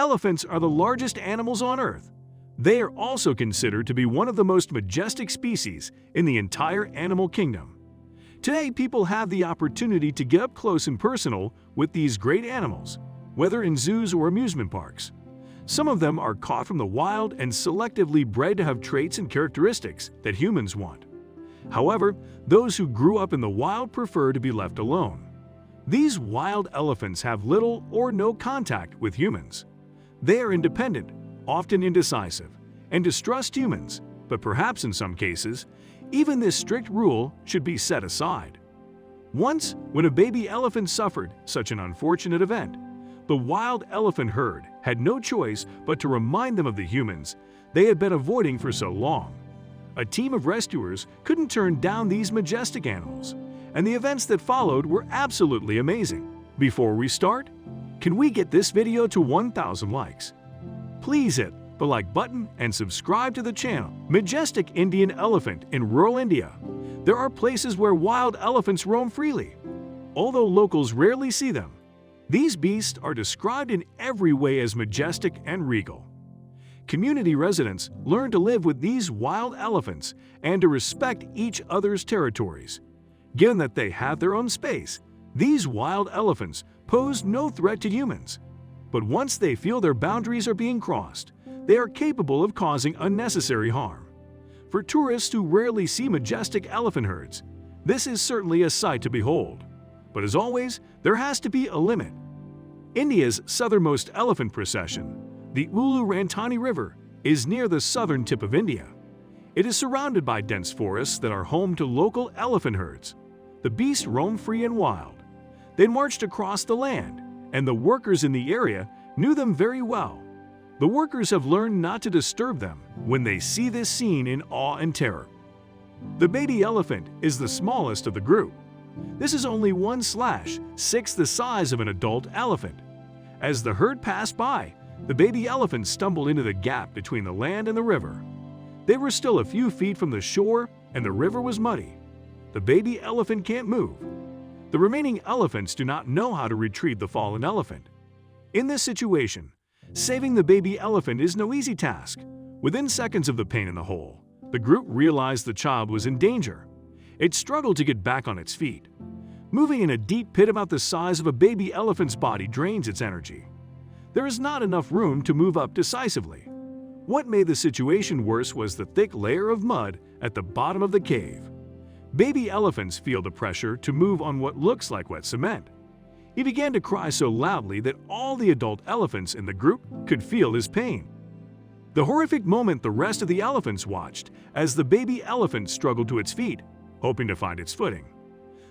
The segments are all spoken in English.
Elephants are the largest animals on Earth. They are also considered to be one of the most majestic species in the entire animal kingdom. Today, people have the opportunity to get up close and personal with these great animals, whether in zoos or amusement parks. Some of them are caught from the wild and selectively bred to have traits and characteristics that humans want. However, those who grew up in the wild prefer to be left alone. These wild elephants have little or no contact with humans. They are independent, often indecisive, and distrust humans, but perhaps in some cases, even this strict rule should be set aside. Once, when a baby elephant suffered such an unfortunate event, the wild elephant herd had no choice but to remind them of the humans they had been avoiding for so long. A team of rescuers couldn't turn down these majestic animals, and the events that followed were absolutely amazing. Before we start, can we get this video to 1,000 likes? Please hit the like button and subscribe to the channel. Majestic Indian elephant in rural India. There are places where wild elephants roam freely. Although locals rarely see them, these beasts are described in every way as majestic and regal. Community residents learn to live with these wild elephants and to respect each other's territories. Given that they have their own space, these wild elephants pose no threat to humans. But once they feel their boundaries are being crossed, they are capable of causing unnecessary harm. For tourists who rarely see majestic elephant herds, this is certainly a sight to behold. But as always, there has to be a limit. India's southernmost elephant procession, the Ulu-Rantani River, is near the southern tip of India. It is surrounded by dense forests that are home to local elephant herds. The beasts roam free and wild. They marched across the land, and the workers in the area knew them very well. The workers have learned not to disturb them when they see this scene in awe and terror. The baby elephant is the smallest of the group. This is only 1/6 the size of an adult elephant. As the herd passed by, the baby elephant stumbled into the gap between the land and the river. They were still a few feet from the shore, and the river was muddy. The baby elephant can't move. The remaining elephants do not know how to retrieve the fallen elephant. In this situation, saving the baby elephant is no easy task. Within seconds of the pain in the hole, the group realized the child was in danger. It struggled to get back on its feet. Moving in a deep pit about the size of a baby elephant's body drains its energy. There is not enough room to move up decisively. What made the situation worse was the thick layer of mud at the bottom of the cave. Baby elephants feel the pressure to move on what looks like wet cement. He began to cry so loudly that all the adult elephants in the group could feel his pain. The horrific moment the rest of the elephants watched as the baby elephant struggled to its feet, hoping to find its footing.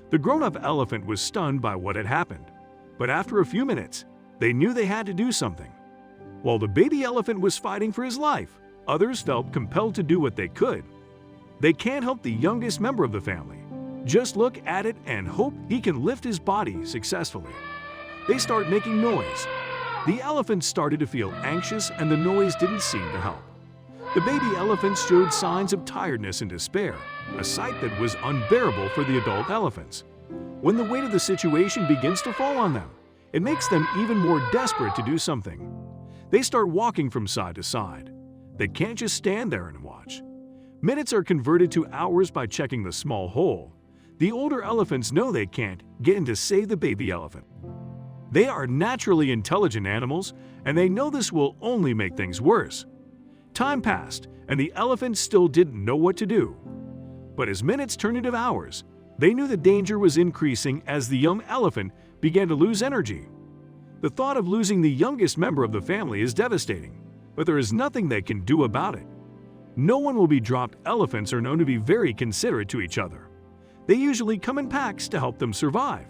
The grown-up elephant was stunned by what had happened, but after a few minutes, they knew they had to do something. While the baby elephant was fighting for his life, others felt compelled to do what they could. They can't help the youngest member of the family. Just look at it and hope he can lift his body successfully. They start making noise. The elephant started to feel anxious and the noise didn't seem to help. The baby elephants showed signs of tiredness and despair, a sight that was unbearable for the adult elephants. When the weight of the situation begins to fall on them, it makes them even more desperate to do something. They start walking from side to side. They can't just stand there and watch. Minutes are converted to hours by checking the small hole. The older elephants know they can't get in to save the baby elephant. They are naturally intelligent animals, and they know this will only make things worse. Time passed, and the elephants still didn't know what to do. But as minutes turned into hours, they knew the danger was increasing as the young elephant began to lose energy. The thought of losing the youngest member of the family is devastating, but there is nothing they can do about it. No one will be dropped. Elephants are known to be very considerate to each other. They usually come in packs to help them survive.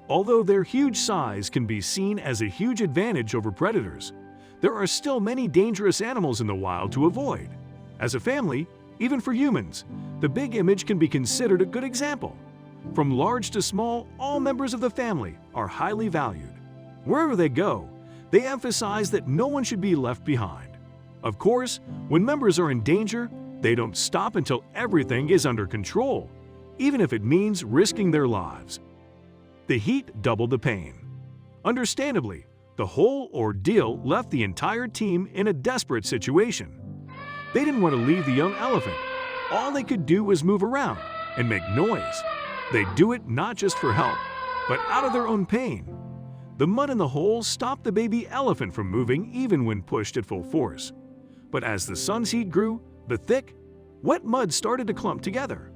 Although their huge size can be seen as a huge advantage over predators, there are still many dangerous animals in the wild to avoid. As a family, even for humans, the big image can be considered a good example. From large to small, all members of the family are highly valued. Wherever they go, they emphasize that no one should be left behind. Of course, when members are in danger, they don't stop until everything is under control, even if it means risking their lives. The heat doubled the pain. Understandably, The whole ordeal left the entire team in a desperate situation. They didn't want to leave the young elephant. All they could do was move around and make noise. They'd do it not just for help, but out of their own pain. The mud in the hole stopped the baby elephant from moving even when pushed at full force. But as the sun's heat grew, the thick, wet mud started to clump together.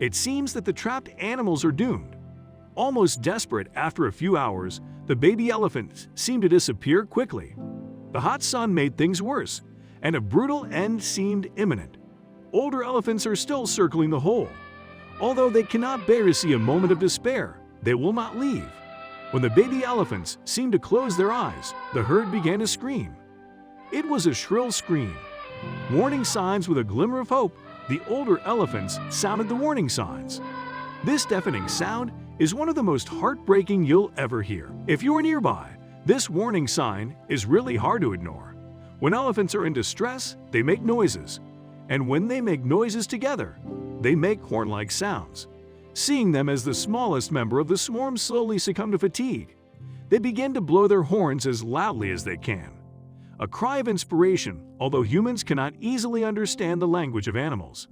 It seems that the trapped animals are doomed. Almost desperate after a few hours, the baby elephants seemed to disappear quickly. The hot sun made things worse, and a brutal end seemed imminent. Older elephants are still circling the hole. Although they cannot bear to see a moment of despair, they will not leave. When the baby elephants seemed to close their eyes, the herd began to scream. It was a shrill scream. Warning signs with a glimmer of hope, the older elephants sounded the warning signs. This deafening sound is one of the most heartbreaking you'll ever hear. If you're nearby, this warning sign is really hard to ignore. When elephants are in distress, they make noises. And when they make noises together, they make horn-like sounds. Seeing them as the smallest member of the swarm slowly succumb to fatigue, they begin to blow their horns as loudly as they can. A cry of inspiration, although humans cannot easily understand the language of animals.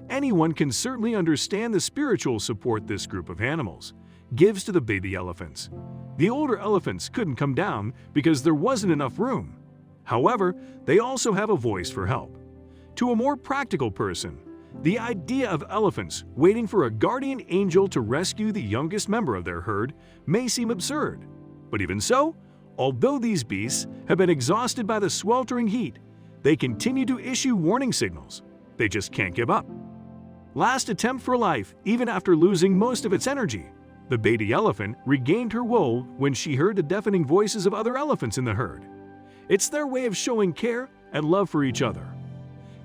Anyone can certainly understand the spiritual support this group of animals gives to the baby elephants. The older elephants couldn't come down because there wasn't enough room. However, they also have a voice for help. To a more practical person, the idea of elephants waiting for a guardian angel to rescue the youngest member of their herd may seem absurd. But even so, although these beasts have been exhausted by the sweltering heat, they continue to issue warning signals. They just can't give up. Last attempt for life, even after losing most of its energy. The baby elephant regained her wool when she heard the deafening voices of other elephants in the herd. It's their way of showing care and love for each other.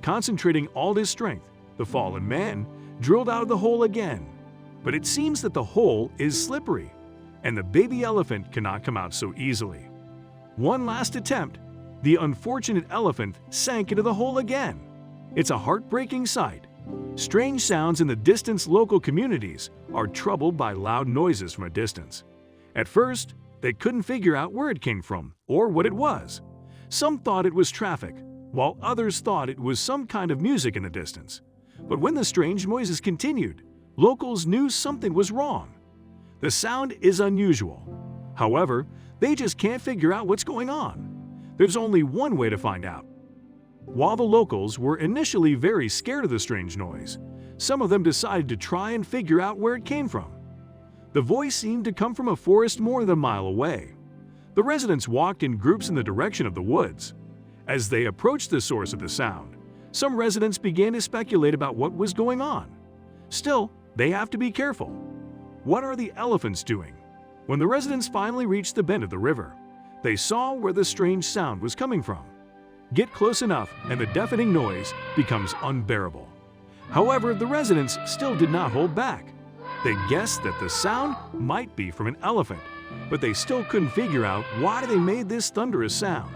Concentrating all his strength, the fallen man drilled out of the hole again. But it seems that the hole is slippery, and the baby elephant cannot come out so easily. One last attempt, the unfortunate elephant sank into the hole again. It's a heartbreaking sight. Strange sounds in the distant local communities are troubled by loud noises from a distance. At first, they couldn't figure out where it came from or what it was. Some thought it was traffic, while others thought it was some kind of music in the distance. But when the strange noises continued, locals knew something was wrong. The sound is unusual. However, they just can't figure out what's going on. There's only one way to find out. While the locals were initially very scared of the strange noise, some of them decided to try and figure out where it came from. The voice seemed to come from a forest more than a mile away. The residents walked in groups in the direction of the woods. As they approached the source of the sound, some residents began to speculate about what was going on. Still, they have to be careful. What are the elephants doing? When the residents finally reached the bend of the river, they saw where the strange sound was coming from. Get close enough and the deafening noise becomes unbearable. However, the residents still did not hold back. They guessed that the sound might be from an elephant, but they still couldn't figure out why they made this thunderous sound.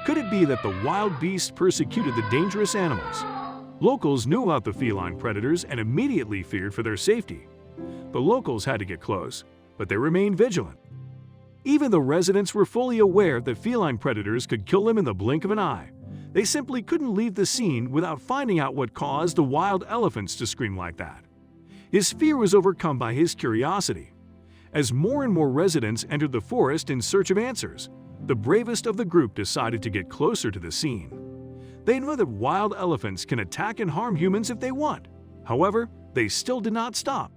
Could it be that the wild beasts persecuted the dangerous animals? Locals knew about the feline predators and immediately feared for their safety. The locals had to get close, but they remained vigilant. Even though residents were fully aware that feline predators could kill them in the blink of an eye, they simply couldn't leave the scene without finding out what caused the wild elephants to scream like that. His fear was overcome by his curiosity. As more and more residents entered the forest in search of answers, the bravest of the group decided to get closer to the scene. They know that wild elephants can attack and harm humans if they want. However, they still did not stop.